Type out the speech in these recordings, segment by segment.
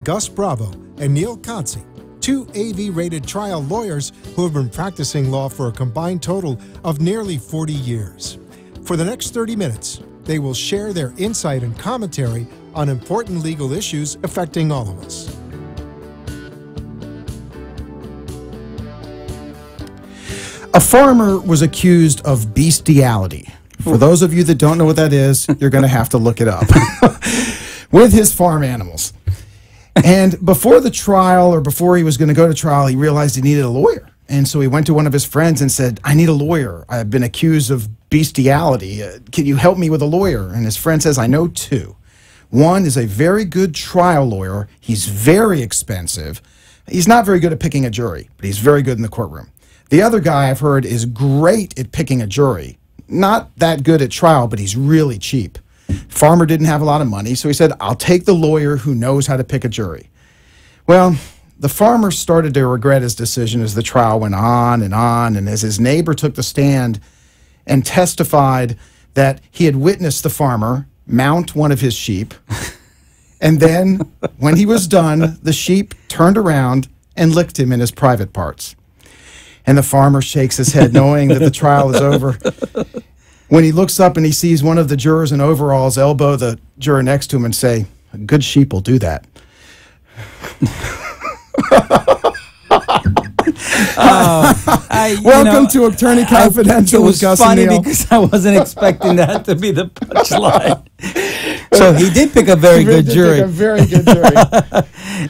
Gus Bravo and Neil Kotze, two AV-rated trial lawyers who have been practicing law for a combined total of nearly 40 years. For the next 30 minutes, they will share their insight and commentary on important legal issues affecting all of us. A farmer was accused of bestiality. For those of you that don't know what that is, you're going to have to look it up. With his farm animals. And before the trial, or before he was going to go to trial, he realized he needed a lawyer. And so he went to one of his friends and said, I need a lawyer. I've been accused of bestiality. Can you help me with a lawyer? And his friend says, I know two. One is a very good trial lawyer. He's very expensive. He's not very good at picking a jury, but he's very good in the courtroom. The other guy I've heard is great at picking a jury. Not that good at trial, but he's really cheap. Farmer didn't have a lot of money, so he said, I'll take the lawyer who knows how to pick a jury. Well, the farmer started to regret his decision as the trial went on, and as his neighbor took the stand and testified that he had witnessed the farmer mount one of his sheep, and then, when he was done, the sheep turned around and licked him in his private parts. And the farmer shakes his head, knowing that the trial is over. When he looks up and he sees one of the jurors in overalls elbow the juror next to him and say, a good sheep will do that. Welcome to Attorney Confidential with Gus and Neil. It was funny because I wasn't expecting that to be the punchline. So he did pick a very good jury. A very good jury.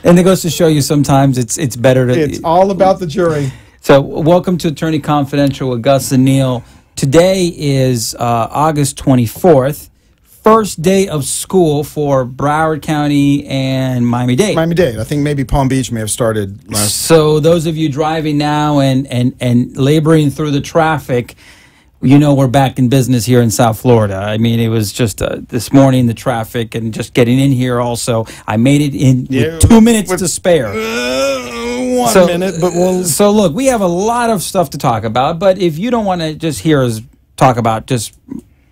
And it goes to show you sometimes it's better to... It's all about the jury. So welcome to Attorney Confidential with Gus and Neil. Today is August 24th, first day of school for Broward County and Miami-Dade. Miami-Dade. I think maybe Palm Beach may have started last. So those of you driving now and laboring through the traffic, you know we're back in business here in South Florida. I mean, it was just this morning, the traffic, and just getting in here also. I made it in with 2 minutes to spare. 1 minute, but we'll... So look, we have a lot of stuff to talk about, but if you don't want to just hear us talk about just,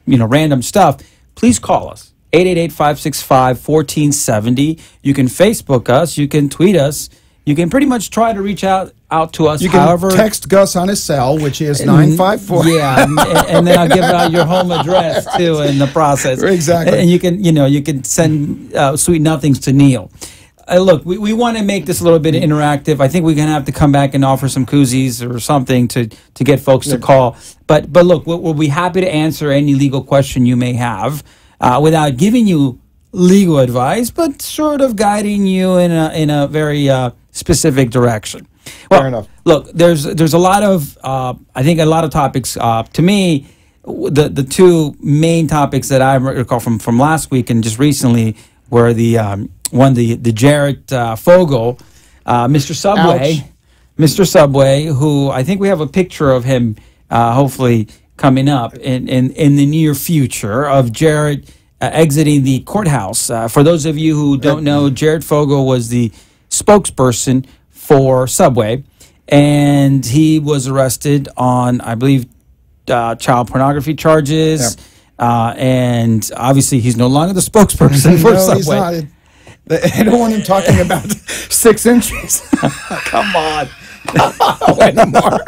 random stuff, please call us. 888-565-1470. You can Facebook us. You can tweet us. You can pretty much try to reach out to us. You can text Gus on his cell, which is 954. Yeah, and then I'll give out your home address too in the process. Exactly. And you can send sweet nothings to Neil. Look, we want to make this a little bit interactive. I think we're going to have to come back and offer some koozies or something to get folks to call. But look, we'll be happy to answer any legal question you may have without giving you legal advice, but sort of guiding you in a very specific direction. Well, fair enough. Look, there's a lot of I think a lot of topics. To me, the two main topics that I recall from last week and just recently were the Jared Fogle, Mr. Subway. Ouch. Mr. Subway, who I think we have a picture of him hopefully coming up in the near future of Jared exiting the courthouse. For those of you who don't know, Jared Fogle was the spokesperson for Subway, and he was arrested on, I believe, child pornography charges, and obviously he's no longer the spokesperson for Subway. He's not. I don't want him talking about 6 inches. Come on. Anymore.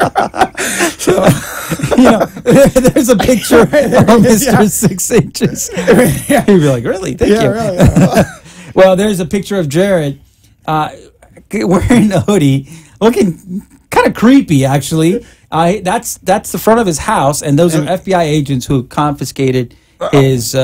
So, there's a picture of Mr. 6 inches. He'd be like, really? Thank you. Really, yeah. Well, there's a picture of Jared wearing a hoodie, looking kind of creepy, actually. That's the front of his house, and those are FBI agents who confiscated his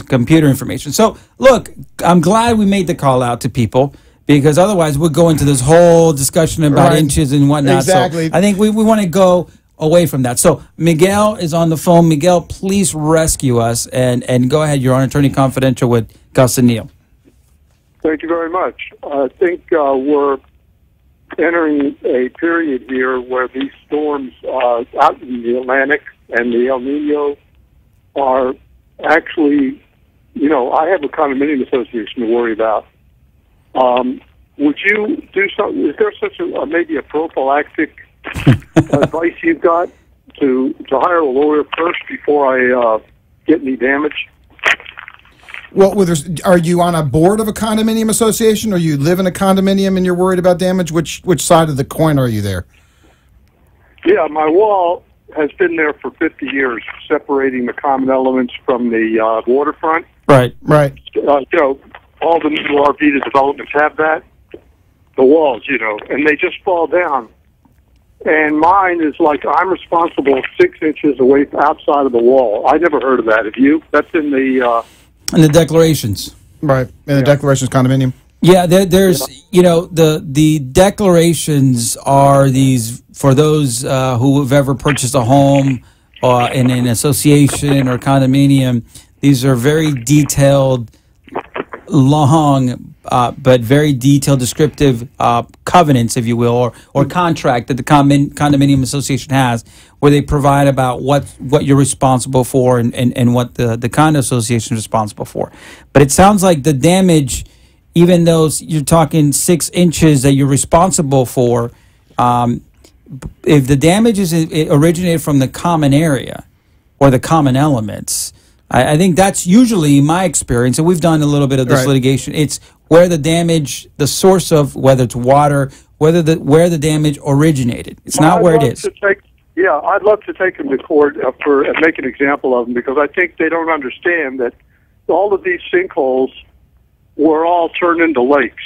computer information. So, look, I'm glad we made the call out to people, because otherwise we'll go into this whole discussion about inches and whatnot. Exactly. So I think we want to go away from that. So Miguel is on the phone. Miguel, please rescue us and go ahead. You're on Attorney Confidential with Gus and Neil. Thank you very much. I think we're entering a period here where these storms out in the Atlantic and the El Nino are actually, I have a condominium association to worry about. Would you do something? Is there such a maybe a prophylactic advice you've got to hire a lawyer first before I get any damage? Well, are you on a board of a condominium association, or you live in a condominium and you're worried about damage? Which side of the coin are you there? Yeah, my wall has been there for 50 years, separating the common elements from the waterfront. Right. All the new Arvida developments have that. The walls, and they just fall down. And mine is like I'm responsible 6 inches away outside of the wall. I never heard of that. Have you? That's in the declarations. Right. In the declarations condominium. Yeah, there's the declarations are these for those who have ever purchased a home in an association or condominium. These are very detailed, long, but very detailed, descriptive covenants, if you will, or contract that the condominium association has, where they provide about what you're responsible for and what the condo association is responsible for. But it sounds like the damage, even though you're talking 6 inches that you're responsible for, if the damage is originated from the common area or the common elements, I think that's usually my experience, and we've done a little bit of this litigation. It's where the damage, the source of whether it's water, where the damage originated. It's not where it is. I'd love to take them to court and make an example of them, because I think they don't understand that all of these sinkholes were all turned into lakes.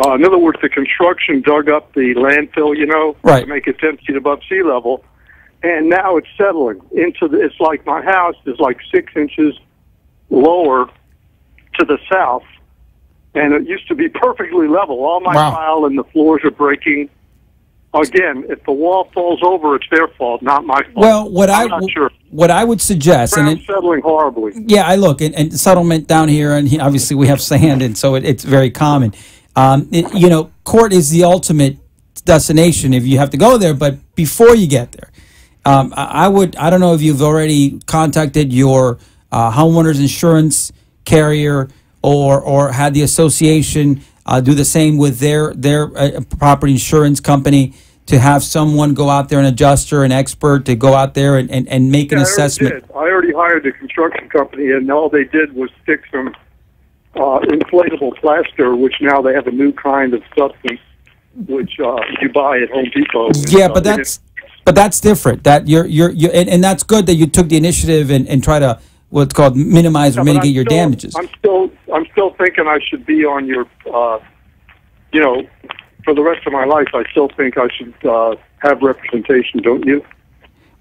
In other words, the construction dug up the landfill, to make it 10 feet above sea level. And now it's settling it's like my house is like 6 inches lower to the south. And it used to be perfectly level. All my tile and the floors are breaking. Again, if the wall falls over, it's their fault, not my fault. Well, what I would suggest, and it's settling horribly. Yeah, I look and settlement down here, and obviously we have sand, and so it's very common. Court is the ultimate destination if you have to go there. But before you get there, I don't know if you've already contacted your homeowner's insurance carrier or had the association do the same with their property insurance company, to have someone go out there, an adjuster, an expert, to go out there and make an assessment. I already hired the construction company, and all they did was stick some inflatable plaster, which now they have a new kind of substance, which you buy at Home Depot. Yeah, but that's different. That you're and that's good that you took the initiative and try to what's called minimize or mitigate your damages. I'm still thinking I should be on your, for the rest of my life. I still think I should have representation, don't you?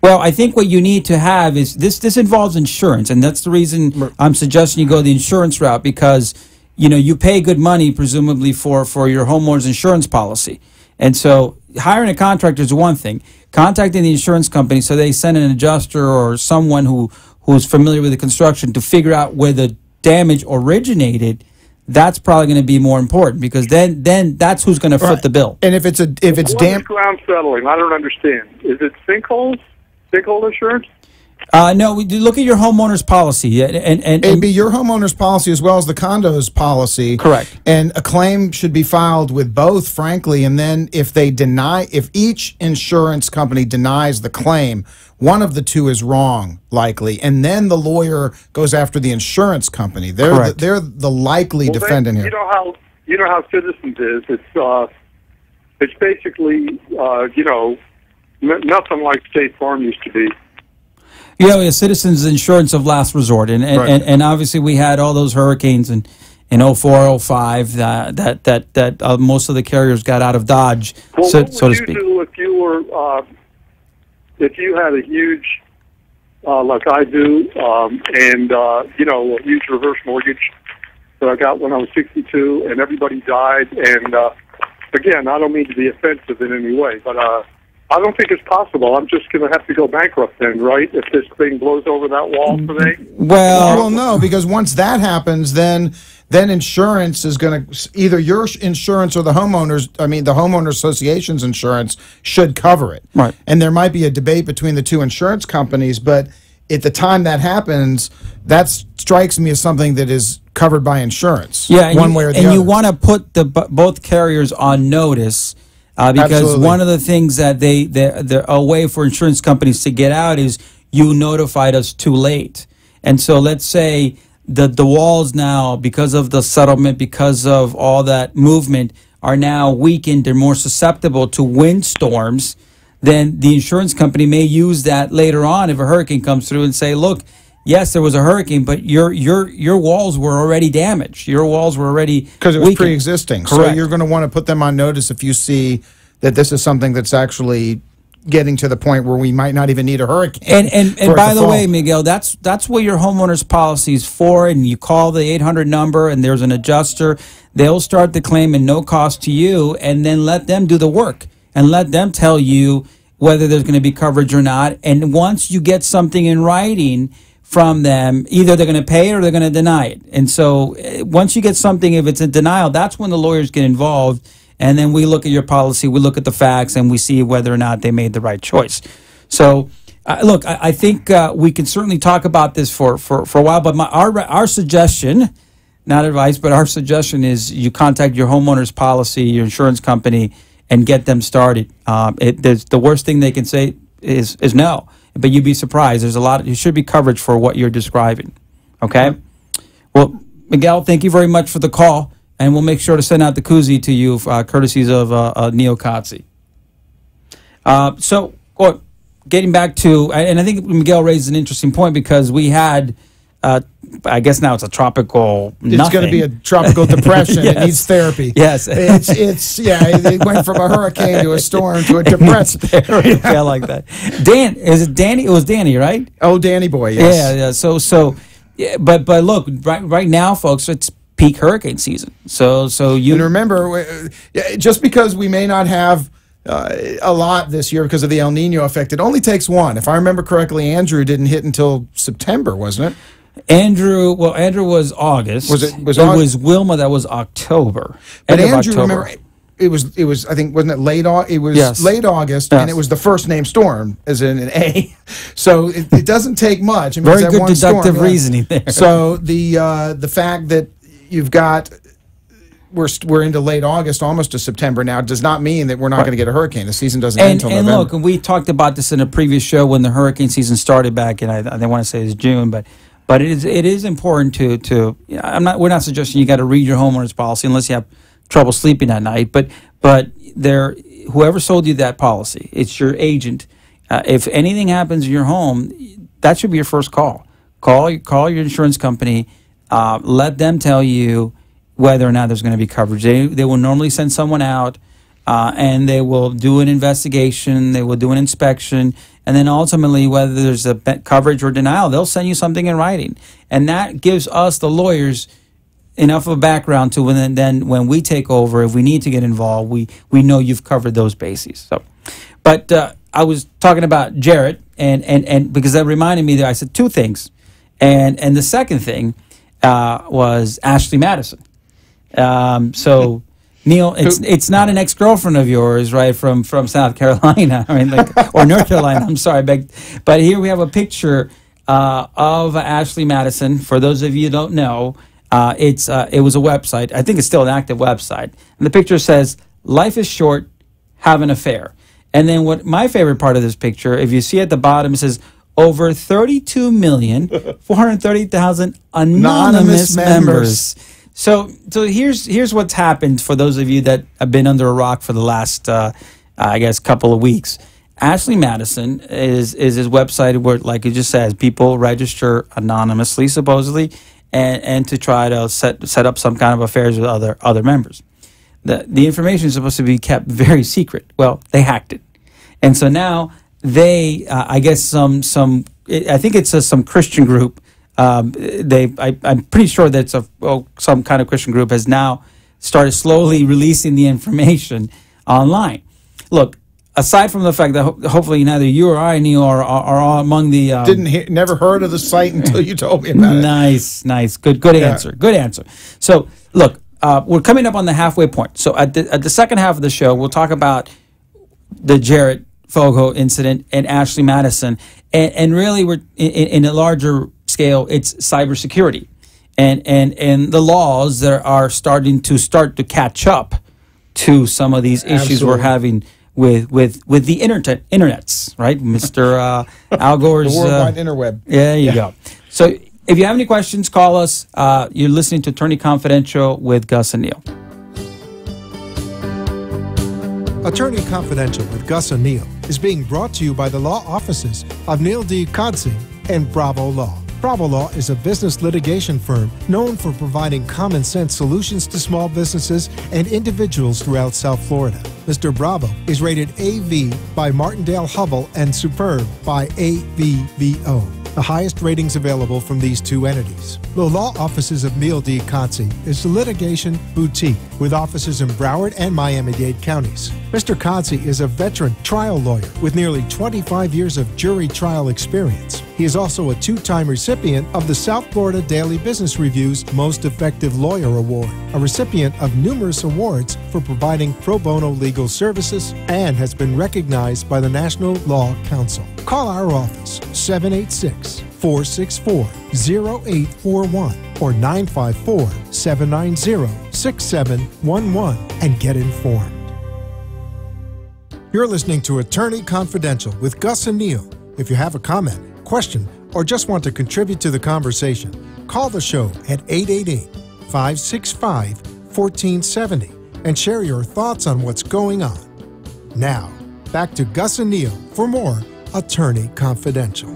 Well, I think what you need to have is this involves insurance, and that's the reason I'm suggesting you go the insurance route, because you pay good money presumably for your homeowner's insurance policy. And so hiring a contractor is one thing. Contacting the insurance company so they send an adjuster or someone who's familiar with the construction to figure out where the damage originated, that's probably going to be more important, because then that's who's going to foot the bill. And if it's damp ground settling, I don't understand. Is it sinkholes? Sinkhole insurance? No, we do look at your homeowner's policy, and it'd be your homeowner's policy as well as the condo's policy. Correct. And a claim should be filed with both, frankly. And then if each insurance company denies the claim, one of the two is wrong, likely, and then the lawyer goes after the insurance company. They're the likely defendant here. You know how Citizens is. It's basically nothing like State Farm used to be. Yeah, Citizens insurance of last resort, and obviously we had all those hurricanes in 04, 05 that most of the carriers got out of Dodge, well, so to speak. What would you do if you were if you had a huge like I do, and a huge reverse mortgage that I got when I was 62, and everybody died, and again, I don't mean to be offensive in any way, but I don't think it's possible. I'm just going to have to go bankrupt then, right? If this thing blows over that wall today? Well, no, because once that happens, then insurance is going to, either your insurance or the homeowner association's insurance should cover it. Right. And there might be a debate between the two insurance companies, but at the time that happens, that strikes me as something that is covered by insurance. Yeah, one way or the other. And you want to put both carriers on notice. Because Absolutely. One of the things that a way for insurance companies to get out is you notified us too late. And so let's say the walls now, because of the settlement, because of all that movement, are now weakened. They're more susceptible to windstorms. Then the insurance company may use that later on if a hurricane comes through and say, look, yes, there was a hurricane, but your walls were already damaged. Your walls were already because it was weakened. pre-existing. Correct. So you're going to want to put them on notice if you see that this is something that's actually getting to the point where we might not even need a hurricane. And by the way, Miguel, that's what your homeowner's policy is for. And you call the 800 number, and there's an adjuster. They'll start the claim at no cost to you, and then let them do the work and let them tell you whether there's going to be coverage or not. And once you get something in writing from them, either they're going to pay it or they're going to deny it. And so once you get something, if it's a denial, that's when the lawyers get involved. And then we look at your policy, we look at the facts, and we see whether or not they made the right choice. So, look, I think we can certainly talk about this for a while. But our suggestion, not advice, but our suggestion is you contact your homeowner's policy, your insurance company, and get them started. The worst thing they can say is no. But you'd be surprised. There's a lot. There should be coverage for what you're describing. Okay. Well, Miguel, thank you very much for the call. And we'll make sure to send out the koozie to you, courtesies of Neil Kotze. So, getting back to, and I think Miguel raised an interesting point because we had, I guess now it's a tropical nothing. It's going to be a tropical depression. Yes. It needs therapy. Yes. It went from a hurricane to a storm to a depression. I like that. Is it Danny? It was Danny, right? Oh, Danny boy, yes. Yeah. So, but look, right now, folks, it's peak hurricane season. So you and remember, just because we may not have a lot this year because of the El Nino effect, it only takes one. If I remember correctly, Andrew didn't hit until September, wasn't it? Andrew was August. Was it? It was Wilma that was October. But End of Andrew, October. remember, it was. I think wasn't it late? It was Yes. late August, Yes. and it was the first name storm, as in an A. So it doesn't take much. I mean, Very it's that good one deductive storm, reasoning there. So the fact that you've got we're into late August, almost to September now, does not mean that we're not going to get a hurricane. The season doesn't end until and November. look, and we talked about this in a previous show when the hurricane season started back in, I want to say it's June, but it is important to we're not suggesting you got to read your homeowner's policy unless you have trouble sleeping at night, but whoever sold you that policy, it's your agent. If anything happens in your home, that should be your first call. Call your insurance company. Let them tell you whether or not there's going to be coverage. They will normally send someone out, and they will do an investigation. They will do an inspection, and then ultimately, whether there's a coverage or denial, they'll send you something in writing, and that gives us, the lawyers, enough of a background to when we take over, if we need to get involved, we know you've covered those bases. So, but I was talking about Jarrett, and because that reminded me that I said two things, and the second thing was Ashley Madison. So Neil, it's not an ex-girlfriend of yours, right, from South Carolina, I mean, or North Carolina. I'm sorry, but here we have a picture of Ashley Madison. For those of you who don't know, it was a website. I think it's still an active website, and the picture says, "Life is short, have an affair." And then what my favorite part of this picture, if you see at the bottom, it says over 32,430,000 anonymous members. So here's what's happened for those of you that have been under a rock for the last, I guess, couple of weeks. Ashley Madison is his website where, like it just says, people register anonymously, supposedly, and to try to set up some kind of affairs with other members. The information is supposed to be kept very secret. Well, they hacked it, and so now they, I guess, I think it's some Christian group. I'm pretty sure that some kind of Christian group has now started slowly releasing the information online. Look, aside from the fact that hopefully neither you or I, Neil, are among the never heard of the site until you told me about it. Nice, good answer, good answer. So look, we're coming up on the halfway point. So at the second half of the show, we'll talk about the Jarrett Fogo incident and Ashley Madison, and really we're in a larger scale, it's cybersecurity and the laws that are starting to catch up to some of these issues Absolutely. we're having with the internets, right? Mr. Al Gore's the worldwide interweb. Yeah, you go. So if you have any questions, call us. You're listening to Attorney Confidential with Gus and Neil. Attorney Confidential with Gus and Neil is being brought to you by the law offices of Neil D. Kodzing and Bravo Law. Bravo Law is a business litigation firm known for providing common sense solutions to small businesses and individuals throughout South Florida. Mr. Bravo is rated AV by Martindale-Hubbell and Superb by AVVO, the highest ratings available from these two entities. The law offices of Neil D. Kodzing is a litigation boutique with offices in Broward and Miami-Dade counties. Mr. Kodzing is a veteran trial lawyer with nearly 25 years of jury trial experience. He is also a two-time recipient of the South Florida Daily Business Review's Most Effective Lawyer Award, a recipient of numerous awards for providing pro bono legal services, and has been recognized by the National Law Council. Call our office, 786-464-0841 or 954-790-6711, and get informed. You're listening to Attorney Confidential with Gus and Neil. If you have a comment, question, or just want to contribute to the conversation, call the show at 888-565-1470 and share your thoughts on what's going on. Now, back to Gus and Neil for more Attorney Confidential.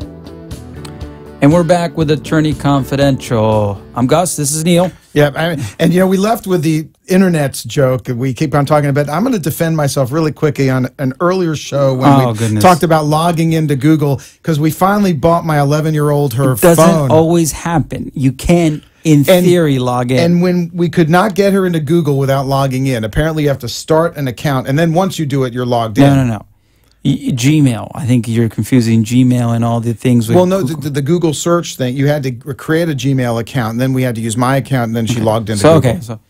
And we're back with Attorney Confidential. I'm Gus. This is Neil. Yeah, and we left with the internet's joke. We keep on talking about. I'm going to defend myself really quickly on an earlier show when we talked about logging into Google, because we finally bought my 11-year-old her phone. It doesn't always happen. You can, in theory, log in. And when we could not get her into Google without logging in, apparently you have to start an account, and then once you do it, you're logged in. No. Gmail. I think you're confusing Gmail and all the things. Well, no, the Google search thing, you had to create a Gmail account, and then we had to use my account, and then she logged into Google. Okay, so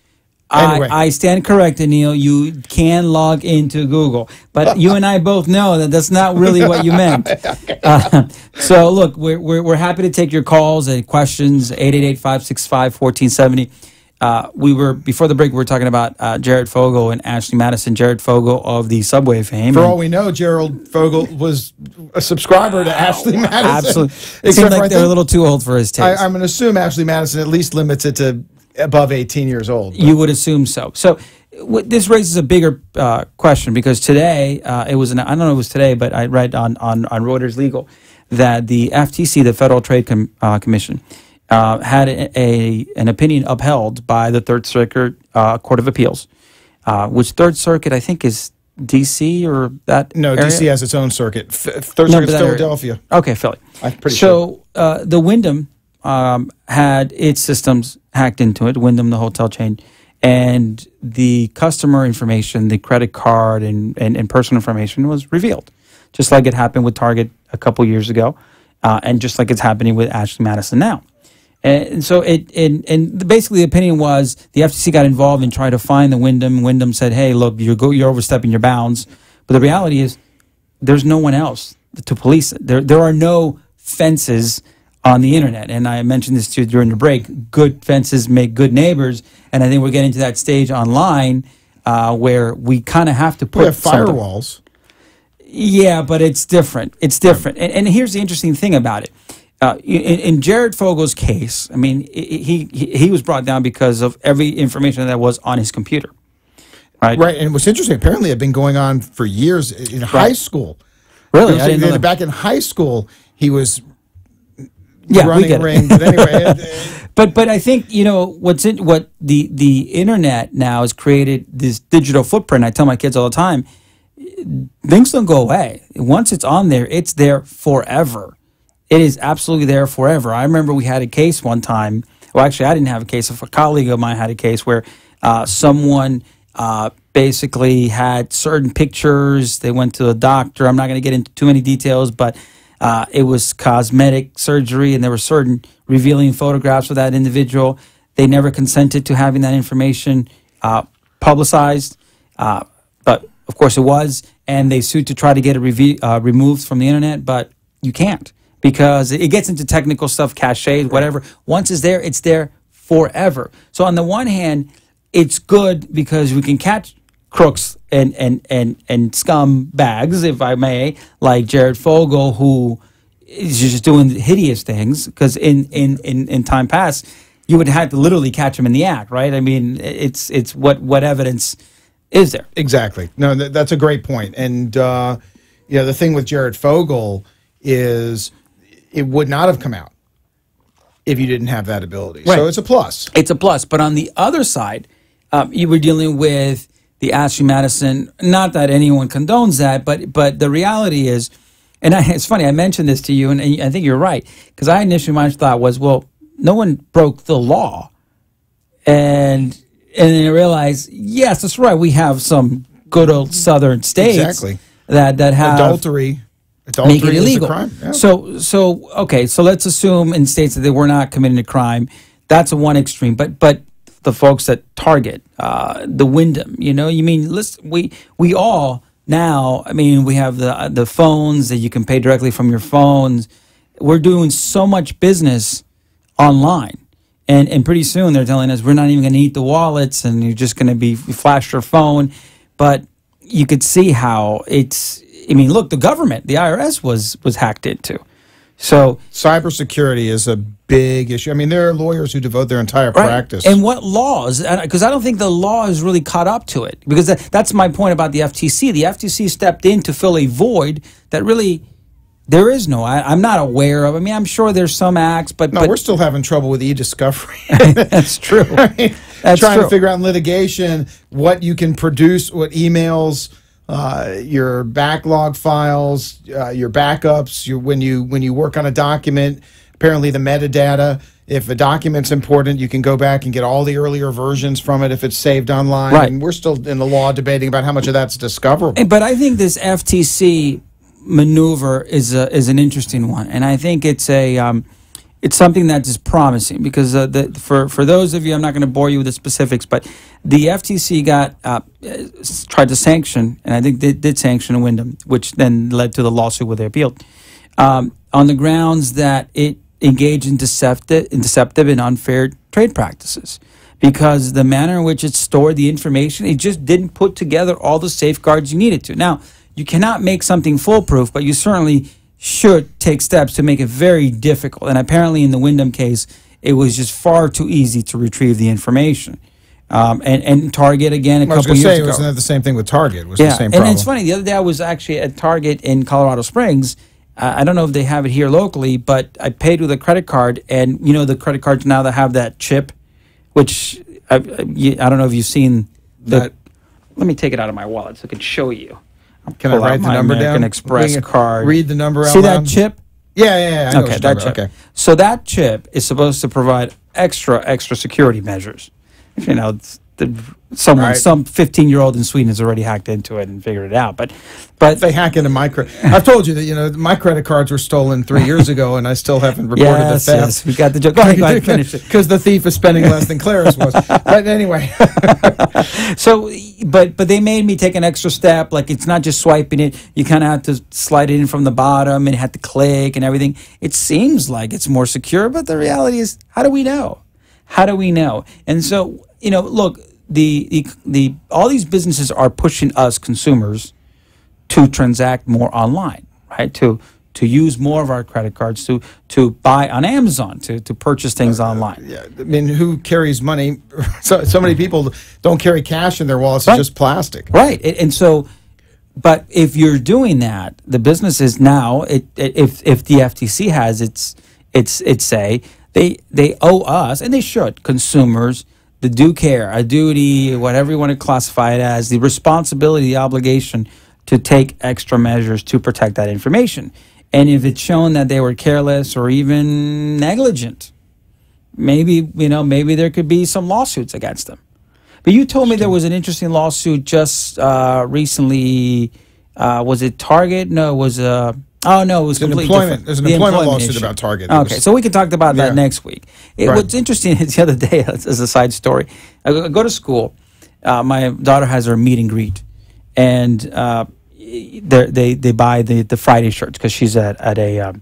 anyway. I stand corrected, Neil. You can log into Google, but you and I both know that that's not really what you meant. So look, we're happy to take your calls and questions. 888-565-1470. We were, before the break, we were talking about Jared Fogle and Ashley Madison. Jared Fogle of the Subway fame. For all we know, Gerald Fogle was a subscriber to Ashley Madison. Absolutely. It seems like they're a little too old for his taste. I'm going to assume Ashley Madison at least limits it to above 18 years old. You would assume so. So this raises a bigger question, because today, I don't know if it was today, but I read on Reuters Legal that the FTC, the Federal Trade Commission, had an opinion upheld by the Third Circuit Court of Appeals, which Third Circuit, I think, is D.C. or that No, area? D.C. has its own circuit. Third Circuit is Philadelphia. Okay, Philly. I'm pretty sure. So the Wyndham had its systems hacked into it, Wyndham, the hotel chain, and the customer information, the credit card and personal information was revealed, just like it happened with Target a couple years ago, and just like it's happening with Ashley Madison now. And so basically the opinion was the FTC got involved and tried to find the Wyndham. Wyndham said, "Hey, look, you're overstepping your bounds." But the reality is, there's no one else to police it. There are no fences on the internet, and I mentioned this to you during the break. Good fences make good neighbors, and I think we're getting to that stage online where we kind of have to put. We have firewalls. Yeah, but it's different. It's different, and here's the interesting thing about it. In Jared Fogle's case, I mean, he was brought down because of every information that was on his computer, right? Right, and what's interesting, apparently it had been going on for years in high school. Really? I didn't know that. Back in high school, he was running a ring. But anyway, but I think what the internet now has created this digital footprint. I tell my kids all the time, things don't go away. Once it's on there, it's there forever. It is absolutely there forever. I remember we had a case one time. Well, actually, I didn't have a case. A colleague of mine had a case where someone basically had certain pictures. They went to the doctor. I'm not going to get into too many details, but it was cosmetic surgery, and there were certain revealing photographs of that individual. They never consented to having that information publicized, but of course it was, and they sued to try to get it removed from the internet, but you can't, because it gets into technical stuff, cachet, whatever. Once it's there forever. So on the one hand, it's good because we can catch crooks and scum bags, if I may, like Jared Fogle, who is just doing hideous things. Because in time past, you would have to literally catch him in the act, right? I mean, it's what evidence is there? Exactly. No, that's a great point. And the thing with Jared Fogle is it would not have come out if you didn't have that ability. Right. So it's a plus. It's a plus. But on the other side, you were dealing with the Ashley Madison. Not that anyone condones that, but the reality is, and it's funny, I mentioned this to you, and I think you're right, because I initially my thought was, well, no one broke the law. And then I realized, yes, that's right. We have some good old southern states that have adultery make it illegal. is a crime. Yeah. So let's assume in states that they were not committing a crime. That's a one extreme. But the folks that target the Wyndham, listen, we all now. I mean, we have the phones that you can pay directly from your phones. We're doing so much business online. And pretty soon they're telling us we're not even going to eat the wallets and you're just going to be flash your phone. But you could see how look, the government, the IRS was hacked into. So cybersecurity is a big issue. I mean, there are lawyers who devote their entire practice. And what laws? Because I don't think the law has really caught up to it. Because that's my point about the FTC. The FTC stepped in to fill a void that really... There is no. I'm not aware of. I mean, I'm sure there's some acts, but we're still having trouble with e-discovery. That's true. Right? That's trying to figure out in litigation what you can produce, what emails, your backlog files, your backups. When you work on a document, apparently the metadata. If a document's important, you can go back and get all the earlier versions from it if it's saved online. Right. And we're still in the law debating about how much of that's discoverable. But I think this FTC maneuver is an interesting one, and I think it's something that is promising because for those of you, I'm not going to bore you with the specifics, but the FTC tried to sanction, and I think they did sanction Wyndham, which then led to the lawsuit where they appealed on the grounds that it engaged in deceptive and unfair trade practices. Because the manner in which it stored the information, it just didn't put together all the safeguards you needed to. Now, you cannot make something foolproof, but you certainly should take steps to make it very difficult. And apparently in the Wyndham case, it was just far too easy to retrieve the information. And Target, again, a couple years ago. Wasn't that the same thing with Target? It was the same problem. And it's funny. The other day I was actually at Target in Colorado Springs. I don't know if they have it here locally, but I paid with a credit card. And, the credit cards now that have that chip, which I don't know if you've seen. Let me take it out of my wallet so I can show you. Can I write the number down? American Express card. Read the number out See loud? that chip? Yeah. I know Okay, that chip. Okay. So that chip is supposed to provide extra security measures. Some 15-year-old in Sweden has already hacked into it and figured it out. But they hack into my credit. I've told you that my credit cards were stolen 3 years ago, and I still haven't reported the theft. Yes, we got the joke. Go ahead, finish it. Because the thief is spending less than Claris was. But anyway, so but they made me take an extra step. Like it's not just swiping it; you kind of have to slide it in from the bottom and had to click and everything. It seems like it's more secure, but the reality is, how do we know? How do we know? And so look. All these businesses are pushing us consumers to transact more online, right? To use more of our credit cards, to buy on Amazon, to purchase things online. Yeah, I mean, who carries money? So many people don't carry cash in their wallets; it's just plastic. Right, and so, but if you're doing that, the businesses now, if the FTC has its say, they owe us, and they should, consumers, the due care, a duty, whatever you want to classify it as, the responsibility, the obligation to take extra measures to protect that information. And if it's shown that they were careless or even negligent, maybe there could be some lawsuits against them. But you told me there was an interesting lawsuit just recently. Was it Target? No, it was it was completely different. There's an employment lawsuit about Target. Okay, so we can talk about that next week. What's interesting is the other day, as a side story, I go to school. My daughter has her meet and greet, and they buy the Friday shirts because she's at a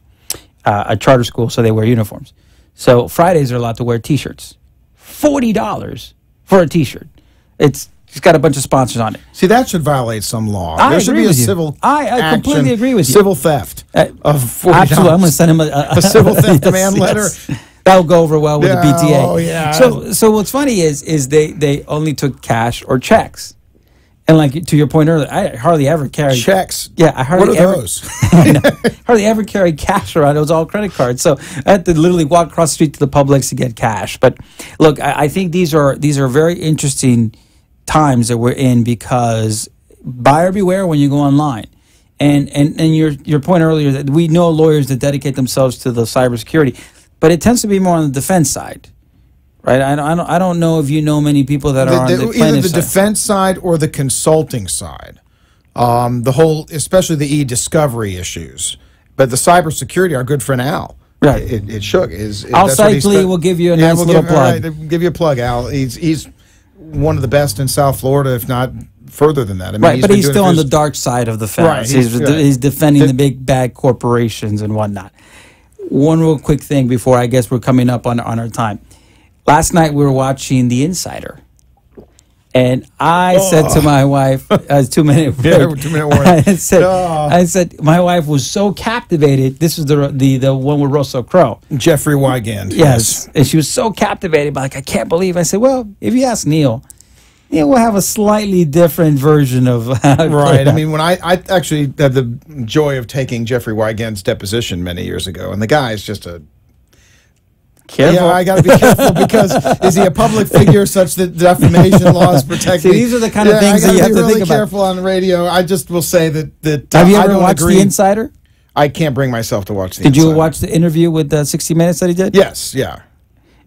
charter school, so they wear uniforms. So Fridays they're allowed to wear T-shirts. $40 for a T-shirt. It's He's got a bunch of sponsors on it. See, that should violate some law. I There should agree be a with you. civil I completely action, agree with you. Civil theft of $40. Absolutely, I'm going to send him a civil theft demand letter. That'll go over well with the Yeah, PTA. oh, yeah. So what's funny is they only took cash or checks, and like to your point earlier, I hardly ever carry Checks. Yeah, I hardly What are ever. those? I know, hardly ever carry cash around. It was all credit cards, so I had to literally walk across the street to the Publix to get cash. But look, I think these are very interesting times that we're in, because buyer beware when you go online. And your point earlier that we know lawyers that dedicate themselves to the cybersecurity, but it tends to be more on the defense side, right? I don't know if you know many people that are on the either plaintiff the side. defense side or the consulting side. The whole, especially the e-discovery issues, but the cybersecurity, our good friend Al. Right. It shook. Al Cycli will give you a nice little plug. All right, give you a plug, Al. He's one of the best in South Florida, if not further than that. I mean, Right, but been he's doing still it for on the his- dark side of the fence. Right, He's defending the big bad corporations and whatnot. One real quick thing before I guess we're coming up on our time. Last night we were watching The Insider, and I said to my wife, 2 minute Yeah, break, 2 minute warning. I said my wife was so captivated. This was the one with Russell Crowe. Jeffrey Wigand. Yes, and she was so captivated by, like, I can't believe. I said, well, if you ask Neil we'll have a slightly different version of how it played Right. I out. mean, when I actually had the joy of taking Jeffrey Wigand's deposition many years ago, and the guy is just a. Careful. Yeah, I got to be careful, because is he a public figure such that defamation laws protect See, me? these are the kind of things that you have to really think about. careful on the radio. I just will say that Have you I ever don't watched agree. The Insider? I can't bring myself to watch the Did you Insider. watch the interview with 60 Minutes that he did? Yes, yeah.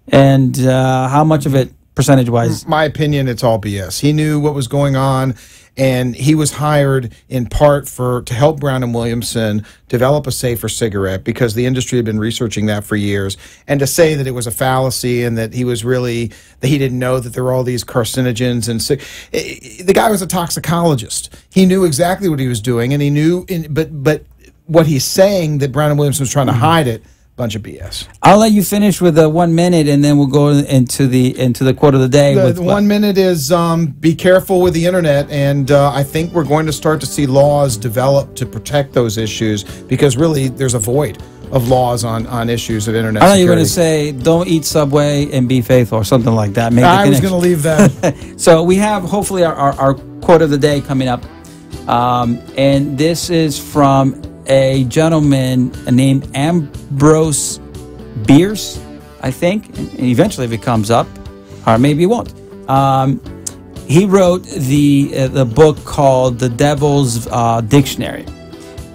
And how much of it, percentage-wise? My opinion, it's all BS. He knew what was going on, and he was hired in part to help Brown and Williamson develop a safer cigarette, because the industry had been researching that for years. And to say that it was a fallacy and that he didn't know that there were all these carcinogens the guy was a toxicologist. He knew exactly what he was doing, and he knew. But what he's saying that Brown and Williamson was trying to hide it. Bunch of BS. I'll let you finish with 1 minute, and then we'll go into the quote of the day. The 1 minute is be careful with the internet, and I think we're going to start to see laws develop to protect those issues, because really there's a void of laws on issues of internet I thought security. you were going to say, don't eat Subway and be faithful, or something like that. Make the I was connection. going to leave that. So we have hopefully our quote of the day coming up, and this is from a gentleman named Ambrose Bierce, I think, and eventually if it comes up, or maybe it won't. He wrote the book called The Devil's Dictionary,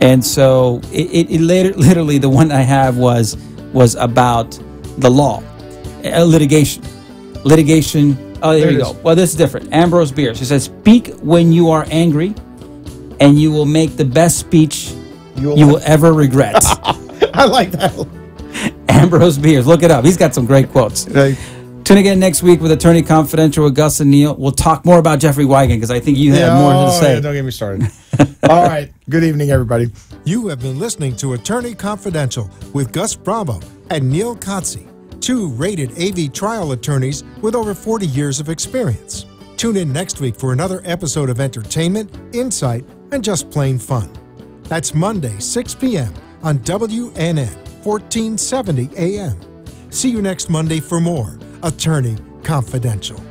and so it literally the one I have was about the law, litigation. Oh, there you go. Well, this is different. Ambrose Bierce. He says, "Speak when you are angry, and you will make the best speech you will ever regret." I like that. Ambrose Bierce. Look it up. He's got some great quotes. Tune again next week with Attorney Confidential with Gus and Neil. We'll talk more about Jeffrey Wigand, because I think you have more to say. Yeah, don't get me started. All right. Good evening, everybody. You have been listening to Attorney Confidential with Gus Bravo and Neil Kotze, two rated AV trial attorneys with over 40 years of experience. Tune in next week for another episode of entertainment, insight, and just plain fun. That's Monday, 6 p.m. on WNN, 1470 AM. See you next Monday for more Attorney Confidential.